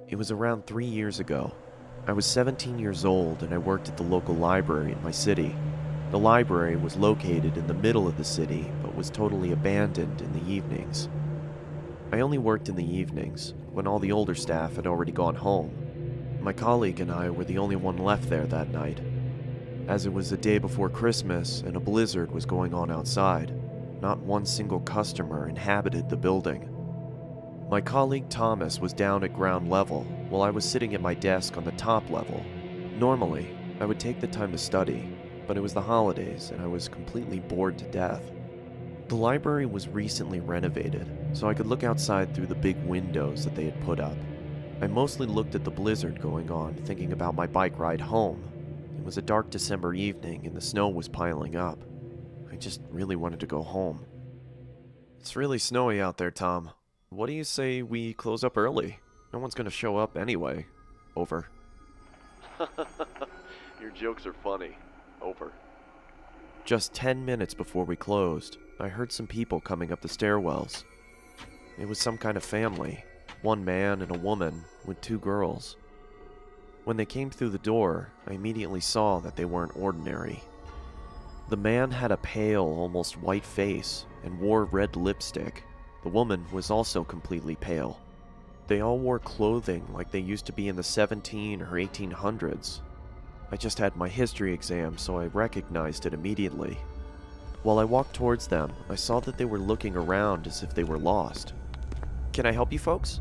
It was around 3 years ago. I was 17 years old and I worked at the local library in my city. The library was located in the middle of the city, but was totally abandoned in the evenings. I only worked in the evenings, when all the older staff had already gone home. My colleague and I were the only one left there that night. As it was the day before Christmas and a blizzard was going on outside, not one single customer inhabited the building. My colleague Thomas was down at ground level, while I was sitting at my desk on the top level. Normally, I would take the time to study, but it was the holidays and I was completely bored to death. The library was recently renovated, so I could look outside through the big windows that they had put up. I mostly looked at the blizzard going on, thinking about my bike ride home. It was a dark December evening and the snow was piling up. I just really wanted to go home. It's really snowy out there, Tom. What do you say we close up early? No one's gonna show up anyway. Over. Your jokes are funny. Over. Just 10 minutes before we closed, I heard some people coming up the stairwells. It was some kind of family. One man and a woman with two girls. When they came through the door, I immediately saw that they weren't ordinary. The man had a pale, almost white face and wore red lipstick. The woman was also completely pale. They all wore clothing like they used to be in the 17 or 1800s. I just had my history exam, so I recognized it immediately. While I walked towards them, I saw that they were looking around as if they were lost. "Can I help you folks?"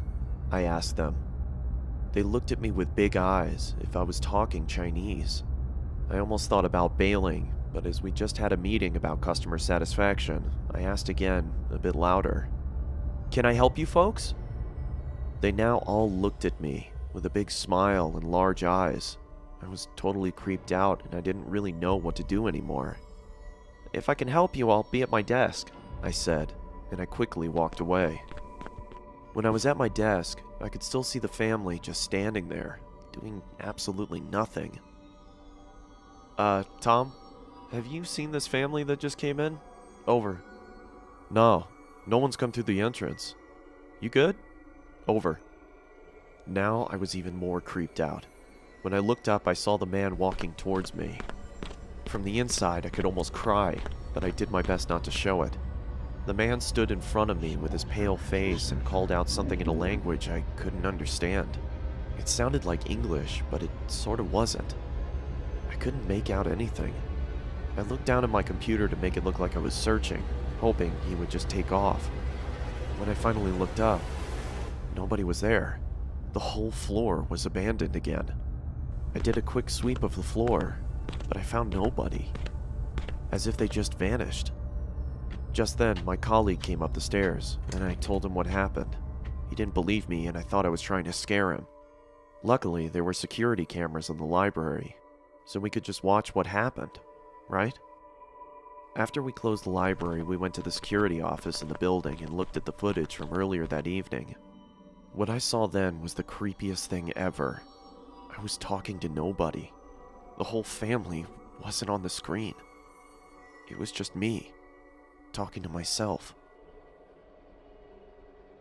I asked them. They looked at me with big eyes, if I was talking Chinese. I almost thought about bailing, but as we just had a meeting about customer satisfaction, I asked again, a bit louder. "Can I help you folks?" They now all looked at me, with a big smile and large eyes. I was totally creeped out and I didn't really know what to do anymore. "If I can help you, I'll be at my desk," I said, and I quickly walked away. When I was at my desk, I could still see the family just standing there, doing absolutely nothing. Tom? Have you seen this family that just came in?" Over. "No, no one's come through the entrance. You good?" Over. Now I was even more creeped out. When I looked up, I saw the man walking towards me. From the inside, I could almost cry, but I did my best not to show it. The man stood in front of me with his pale face and called out something in a language I couldn't understand. It sounded like English, but it sort of wasn't. I couldn't make out anything. I looked down at my computer to make it look like I was searching, hoping he would just take off. When I finally looked up, nobody was there. The whole floor was abandoned again. I did a quick sweep of the floor, but I found nobody. As if they just vanished. Just then, my colleague came up the stairs, and I told him what happened. He didn't believe me, and I thought I was trying to scare him. Luckily, there were security cameras in the library, so we could just watch what happened, right? After we closed the library, we went to the security office in the building and looked at the footage from earlier that evening. What I saw then was the creepiest thing ever. I was talking to nobody. The whole family wasn't on the screen. It was just me, talking to myself.